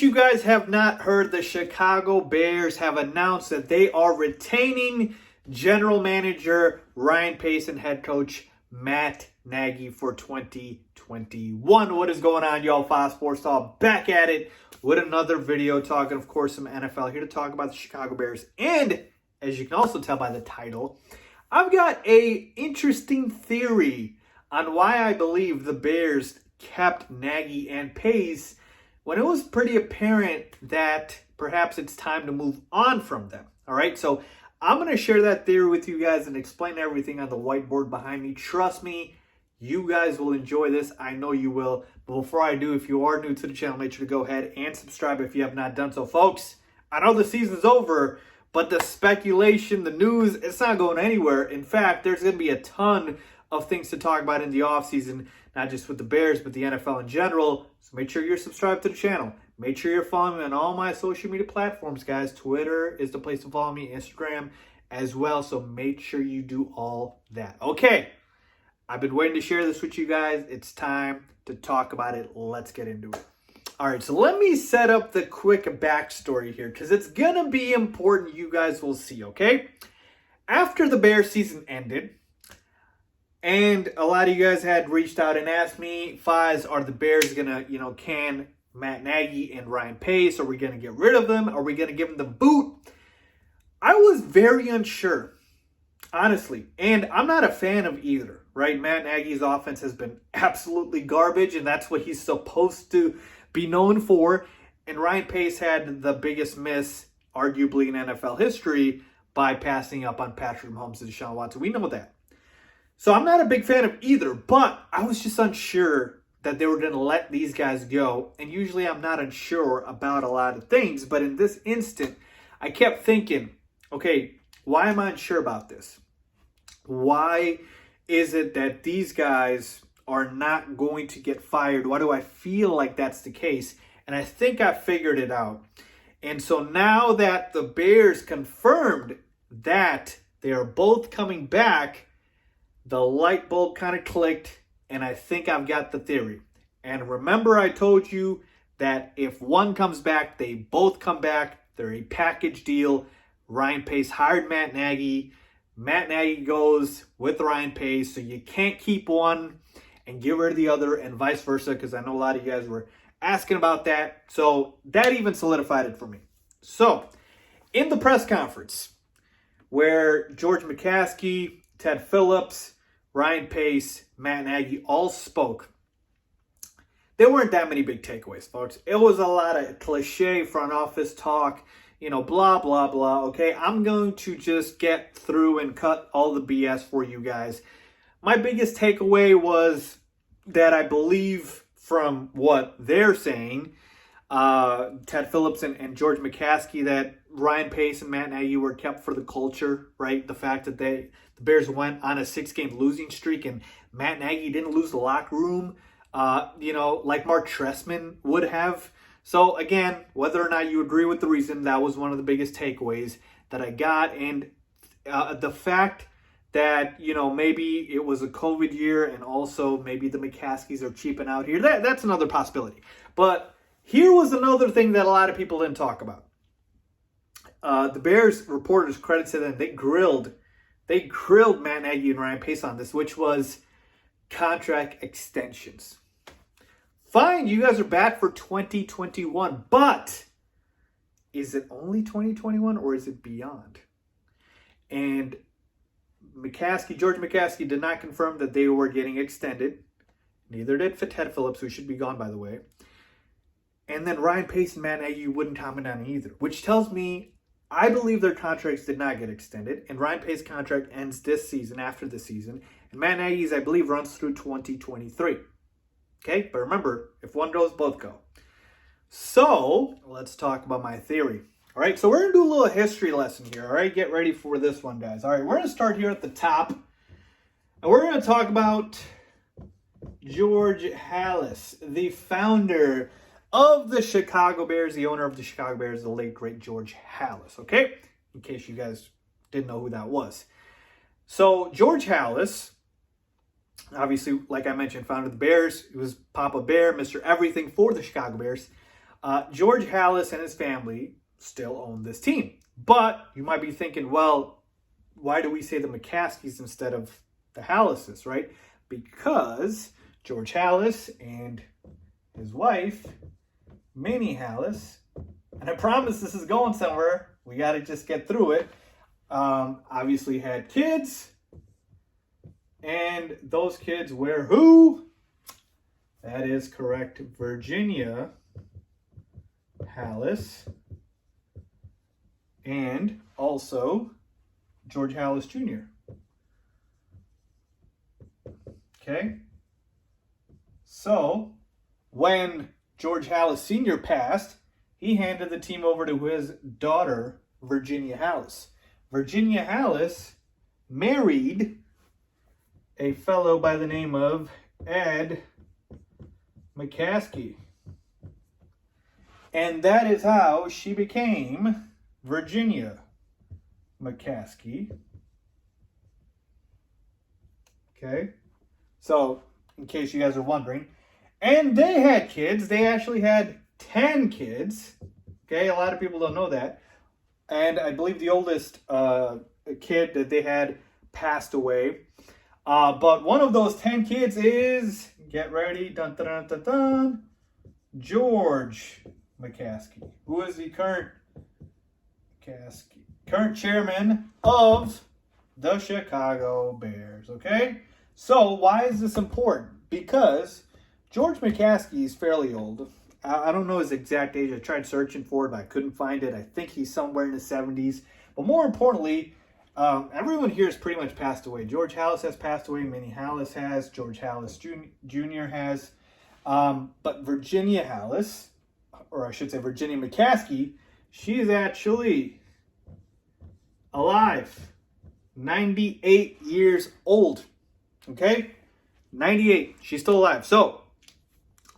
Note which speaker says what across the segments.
Speaker 1: case you guys have not heard, the Chicago Bears have announced that they are retaining general manager Ryan Pace and head coach Matt Nagy for 2021. What is going on, y'all? Faiz Sports Talk back at it with another video talking, of course, some NFL. Here to talk about the Chicago Bears. And as you can also tell by the title, I've got a interesting theory on why I believe the Bears kept Nagy and Pace when it was pretty apparent that perhaps it's time to move on from them. All right, so I'm going to share that theory with you guys and explain everything on the whiteboard behind me. Trust me, you guys will enjoy this. I know you will. But before I do, if you are new to the channel, make sure to go ahead and subscribe if you have not done so. Folks, I know the season's over, but the speculation, the news, it's not going anywhere. In fact, there's going to be a ton of things to talk about in the offseason, not just with the Bears, but the NFL in general. So make sure you're subscribed to the channel. Make sure you're following me on all my social media platforms, guys. Twitter is the place to follow me, Instagram as well. So make sure you do all that. Okay, I've been waiting to share this with you guys. It's time to talk about it. Let's get into it. All right, so let me set up the quick backstory here because it's going to be important. You guys will see, okay? After the Bears season ended, and a lot of you guys had reached out and asked me, Faiz, are the Bears going to, can Matt Nagy and Ryan Pace? Are we going to get rid of them? Are we going to give them the boot? I was very unsure, honestly. And I'm not a fan of either, right? Matt Nagy's offense has been absolutely garbage, and that's what he's supposed to be known for. And Ryan Pace had the biggest miss, arguably, in NFL history by passing up on Patrick Mahomes and Deshaun Watson. We know that. So I'm not a big fan of either, but I was just unsure that they were going to let these guys go. And usually I'm not unsure about a lot of things, but in this instant, I kept thinking, okay, why am I unsure about this? Why is it that these guys are not going to get fired? Why do I feel like that's the case? And I think I figured it out. And so now that the Bears confirmed that they are both coming back, the light bulb kind of clicked, and I think I've got the theory. And remember, I told you that if one comes back, they both come back. They're a package deal. Ryan Pace hired Matt Nagy. Matt Nagy goes with Ryan Pace, so you can't keep one and get rid of the other, and vice versa, because I know a lot of you guys were asking about that. So that even solidified it for me. So in the press conference where George McCaskey, Ted Phillips, Ryan Pace, Matt Nagy all spoke, there weren't that many big takeaways, folks. It was a lot of cliche front office talk, blah, blah, blah. Okay, I'm going to just get through and cut all the BS for you guys. My biggest takeaway was that I believe from what they're saying, Ted Phillips and George McCaskey, that Ryan Pace and Matt Nagy were kept for the culture, right? The fact that the Bears went on a 6-game losing streak and Matt Nagy didn't lose the locker room, like Mark Trestman would have. So again, whether or not you agree with the reason, that was one of the biggest takeaways that I got. And the fact that, maybe it was a COVID year and also maybe the McCaskies are cheaping out here, that's another possibility. But here was another thing that a lot of people didn't talk about. The Bears reporters, credit to them, they grilled Matt Nagy and Ryan Pace on this, which was contract extensions. Fine, you guys are back for 2021, but is it only 2021 or is it beyond? And George McCaskey did not confirm that they were getting extended. Neither did Ted Phillips, who should be gone, by the way. And then Ryan Pace and Matt Nagy wouldn't comment on either, which tells me I believe their contracts did not get extended, and Ryan Pace's contract ends this season, after the season, and Matt Nagy's, I believe, runs through 2023. Okay, but remember, if one goes, both go. So let's talk about my theory. All right, so we're going to do a little history lesson here. All right, get ready for this one, guys. All right, we're going to start here at the top, and we're going to talk about George Halas, the founder of the Chicago Bears, the owner of the Chicago Bears, the late, great George Halas, okay? In case you guys didn't know who that was. So George Halas, obviously, like I mentioned, founded the Bears. He was Papa Bear, Mr. Everything for the Chicago Bears. George Halas and his family still own this team. But you might be thinking, well, why do we say the McCaskies instead of the Hallases, right? Because George Halas and his wife, Minnie Halas, and I promise this is going somewhere. We got to just get through it. Obviously had kids. And those kids were who? That is correct. Virginia Halas. And also George Halas Jr. Okay? So, when George Halas Sr. passed, he handed the team over to his daughter, Virginia Halas. Virginia Halas married a fellow by the name of Ed McCaskey. And that is how she became Virginia McCaskey. Okay? So, in case you guys are wondering. And they had kids. They actually had 10 kids. Okay? A lot of people don't know that. And I believe the oldest kid that they had passed away. But one of those 10 kids is, get ready, dun, dun, dun, dun, dun, George McCaskey, who is the current chairman of the Chicago Bears, okay? So why is this important? Because George McCaskey is fairly old. I don't know his exact age. I tried searching for it, but I couldn't find it. I think he's somewhere in the 70s. But more importantly, everyone here has pretty much passed away. George Halas has passed away. Minnie Halas has. George Halas Jr. has. But Virginia Halas, or I should say Virginia McCaskey, she is actually alive. 98 years old. Okay? 98. She's still alive. So,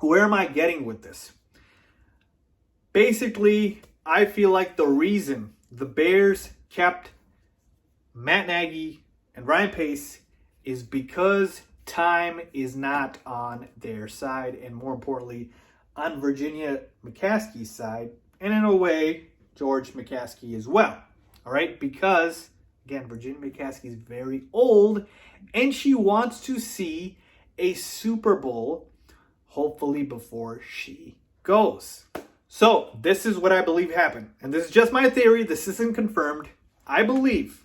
Speaker 1: where am I getting with this? Basically, I feel like the reason the Bears kept Matt Nagy and Ryan Pace is because time is not on their side, and more importantly, on Virginia McCaskey's side, and in a way, George McCaskey as well. All right? Because, again, Virginia McCaskey is very old, and she wants to see a Super Bowl, hopefully before she goes. So, this is what I believe happened. And this is just my theory. This isn't confirmed. I believe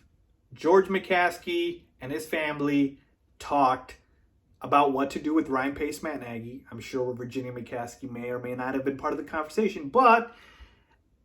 Speaker 1: George McCaskey and his family talked about what to do with Ryan Pace, Matt Nagy. I'm sure Virginia McCaskey may or may not have been part of the conversation. But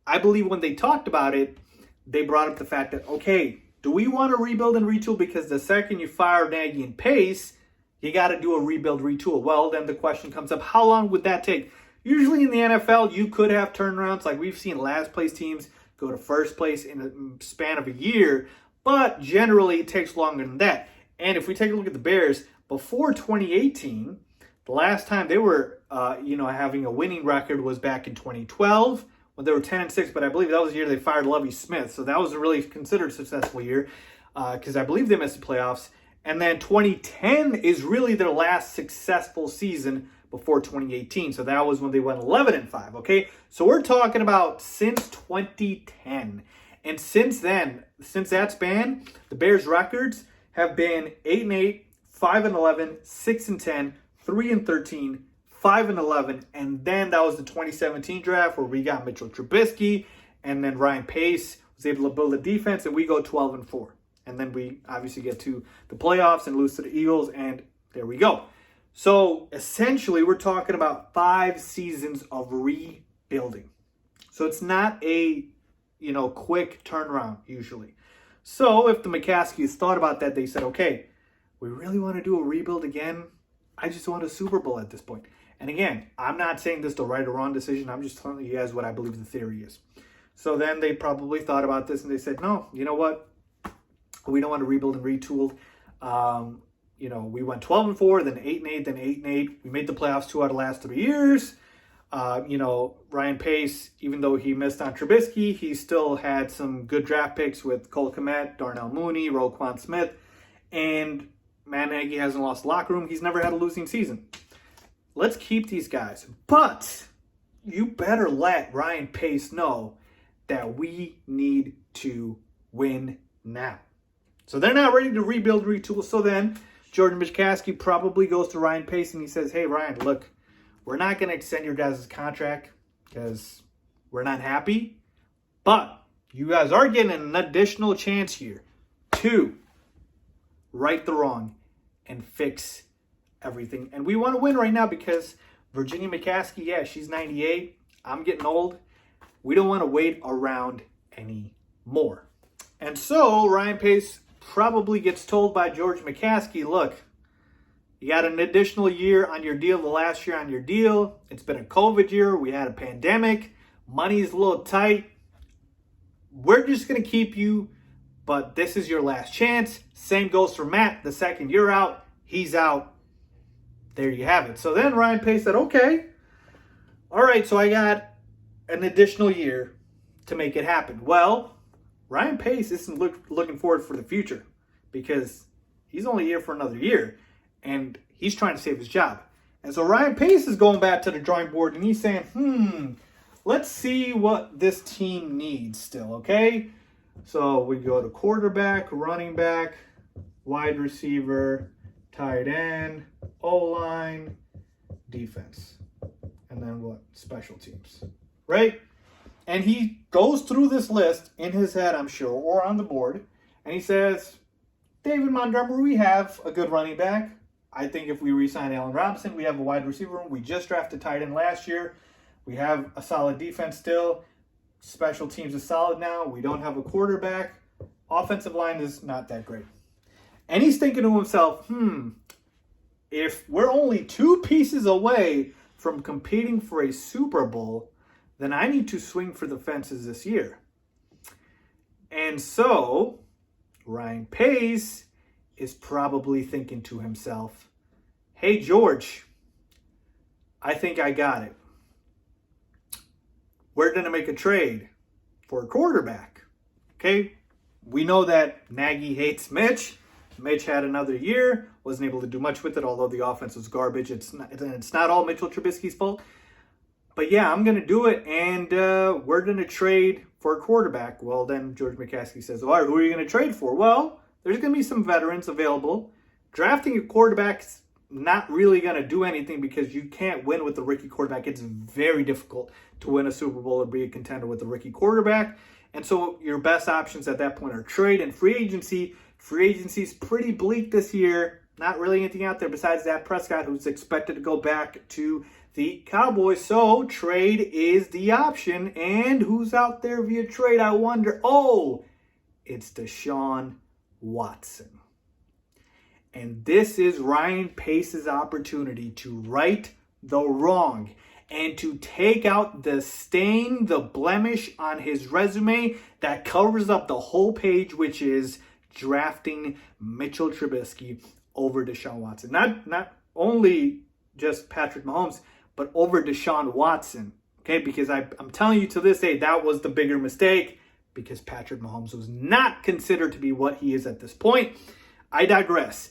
Speaker 1: I believe when they talked about it, they brought up the fact that, okay, do we want to rebuild and retool? Because the second you fire Nagy and Pace, you got to do a rebuild, retool. Well, then the question comes up, how long would that take? Usually in the NFL, you could have turnarounds like we've seen last place teams go to first place in a span of a year, but generally it takes longer than that. And if we take a look at the Bears, before 2018, the last time they were having a winning record was back in 2012 when they were 10-6, but I believe that was the year they fired Lovie Smith. So that was a really considered successful year because I believe they missed the playoffs. And then 2010 is really their last successful season before 2018. So that was when they went 11-5, okay? So we're talking about since 2010. And since then, since that span, the Bears' records have been 8-8, 5-11, 6-10, 3-13, 5-11, and then that was the 2017 draft where we got Mitchell Trubisky, and then Ryan Pace was able to build a defense, and we go 12-4. And then we obviously get to the playoffs and lose to the Eagles, and there we go. So essentially, we're talking about 5 seasons of rebuilding. So it's not a, quick turnaround usually. So if the McCaskies thought about that, they said, okay, we really want to do a rebuild again. I just want a Super Bowl at this point. And again, I'm not saying this is the right or wrong decision. I'm just telling you guys what I believe the theory is. So then they probably thought about this and they said, no, you know what? We don't want to rebuild and retool. We went 12-4, then 8-8, then 8-8. We made the playoffs 2 out of the last 3 years. Ryan Pace, even though he missed on Trubisky, he still had some good draft picks with Cole Kmet, Darnell Mooney, Roquan Smith, and Matt Nagy hasn't lost the locker room. He's never had a losing season. Let's keep these guys. But you better let Ryan Pace know that we need to win now. So they're not ready to rebuild, retool. So then Jordan McCaskey probably goes to Ryan Pace and he says, hey, Ryan, look, we're not going to extend your guys' contract because we're not happy. But you guys are getting an additional chance here to right the wrong and fix everything. And we want to win right now because Virginia McCaskey, yeah, she's 98. I'm getting old. We don't want to wait around anymore. And so Ryan Pace probably gets told by George McCaskey, look, you got an additional year on your deal, the last year on your deal. It's been a COVID year. We had a pandemic. Money's a little tight. We're just going to keep you, but this is your last chance. Same goes for Matt. The second you're out, he's out. There you have it. So then Ryan Pace said, okay, all right, so I got an additional year to make it happen. Well, Ryan Pace isn't looking forward for the future because he's only here for another year and he's trying to save his job. And so Ryan Pace is going back to the drawing board and he's saying, let's see what this team needs still, okay? So we go to quarterback, running back, wide receiver, tight end, O-line, defense. And then what? Special teams, right? And he goes through this list in his head, I'm sure, or on the board, and he says, David Montgomery, we have a good running back. I think if we re-sign Allen Robinson, we have a wide receiver room. We just drafted tight end last year. We have a solid defense still. Special teams is solid now. We don't have a quarterback. Offensive line is not that great. And he's thinking to himself, if we're only 2 pieces away from competing for a Super Bowl, then I need to swing for the fences this year. And so Ryan Pace is probably thinking to himself, hey, George, I think I got it. We're going to make a trade for a quarterback. Okay? We know that Nagy hates Mitch. Mitch had another year, wasn't able to do much with it, although the offense was garbage. It's not all Mitchell Trubisky's fault. But yeah, I'm going to do it, and we're going to trade for a quarterback. Well, then George McCaskey says, all right, who are you going to trade for? Well, there's going to be some veterans available. Drafting a quarterback's not really going to do anything because you can't win with the rookie quarterback. It's very difficult to win a Super Bowl or be a contender with a rookie quarterback. And so your best options at that point are trade and free agency. Free agency is pretty bleak this year. Not really anything out there besides Dak Prescott, who's expected to go back to the Cowboys. So trade is the option. And who's out there via trade, I wonder? Oh, it's Deshaun Watson. And this is Ryan Pace's opportunity to right the wrong and to take out the stain, the blemish on his resume that covers up the whole page, which is drafting Mitchell Trubisky over Deshaun Watson. Not only just Patrick Mahomes, but over Deshaun Watson. Okay, because I'm telling you to this day, that was the bigger mistake because Patrick Mahomes was not considered to be what he is at this point. I digress.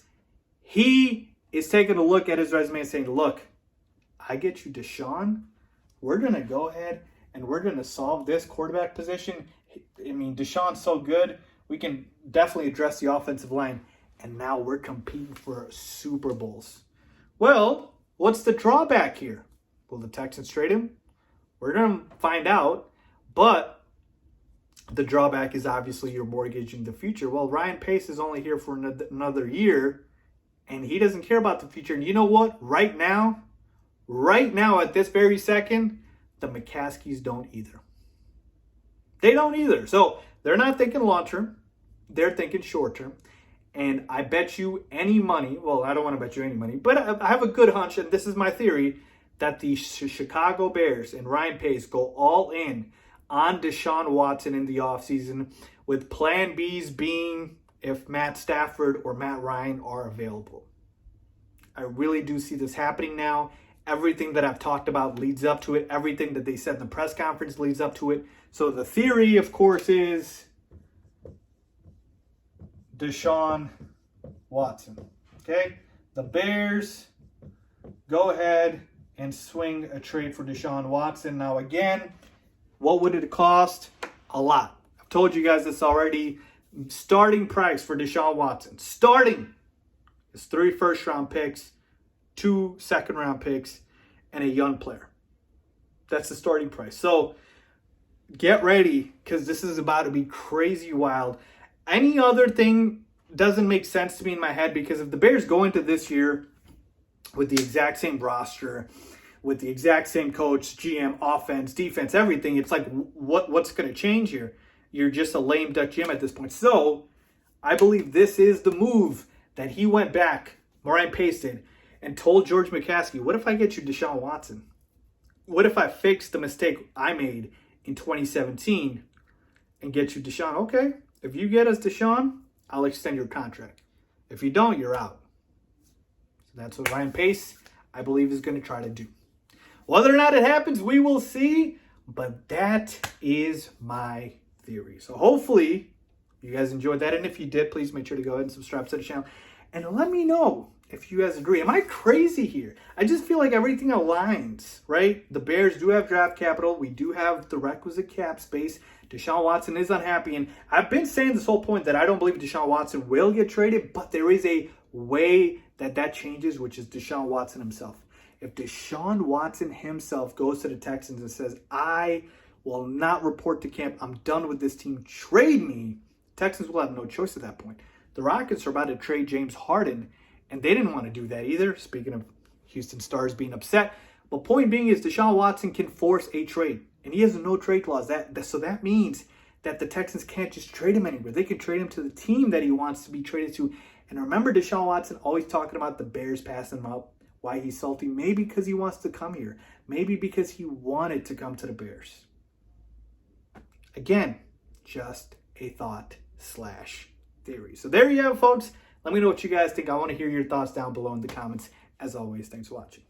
Speaker 1: He is taking a look at his resume and saying, look, I get you Deshaun. We're going to go ahead and we're going to solve this quarterback position. I mean, Deshaun's so good. We can definitely address the offensive line. And now we're competing for Super Bowls. Well, what's the drawback here? Will the Texans trade him? We're going to find out. But the drawback is obviously you're mortgaging the future. Well, Ryan Pace is only here for another year. And he doesn't care about the future. And you know what? Right now, at this very second, the McCaskies don't either. They don't either. So they're not thinking long-term. They're thinking short-term. And I bet you any money, well, I don't want to bet you any money, but I have a good hunch, and this is my theory, that the Chicago Bears and Ryan Pace go all in on Deshaun Watson in the offseason, with plan Bs being if Matt Stafford or Matt Ryan are available. I really do see this happening now. Everything that I've talked about leads up to it. Everything that they said in the press conference leads up to it. So the theory, of course, is Deshaun Watson. Okay? The Bears go ahead and swing a trade for Deshaun Watson. Now, again, what would it cost? A lot. I've told you guys this already. Starting price for Deshaun Watson, starting, is 3 first-round picks, 2 second-round picks, and a young player. That's the starting price. So get ready, because this is about to be crazy wild. Any other thing doesn't make sense to me in my head, because if the Bears go into this year with the exact same roster, with the exact same coach, GM, offense, defense, everything, it's like, what's going to change here? You're just a lame duck GM at this point. So I believe this is the move that he went back, Ryan Pace did, and told George McCaskey, what if I get you Deshaun Watson? What if I fix the mistake I made in 2017 and get you Deshaun? Okay, if you get us Deshaun, I'll extend your contract. If you don't, you're out. So that's what Ryan Pace, I believe, is going to try to do. Whether or not it happens, we will see. But that is my theory. So hopefully you guys enjoyed that. And if you did, please make sure to go ahead and subscribe to the channel. And let me know if you guys agree. Am I crazy here? I just feel like everything aligns, right? The Bears do have draft capital. We do have the requisite cap space. Deshaun Watson is unhappy. And I've been saying this whole point that I don't believe Deshaun Watson will get traded, but there is a way that changes, which is Deshaun Watson himself. If Deshaun Watson himself goes to the Texans and says, I will not report to camp, I'm done with this team, trade me, Texans will have no choice at that point. The Rockets are about to trade James Harden, and they didn't want to do that either. Speaking of Houston Stars being upset. But point being is Deshaun Watson can force a trade, and he has a no trade clause. So that means that the Texans can't just trade him anywhere. They can trade him to the team that he wants to be traded to. And remember Deshaun Watson always talking about the Bears passing him up. Why he's salty? Maybe because he wants to come here. Maybe because he wanted to come to the Bears. Again, just a thought/theory. So there you have it, folks. Let me know what you guys think. I want to hear your thoughts down below in the comments. As always, thanks for watching.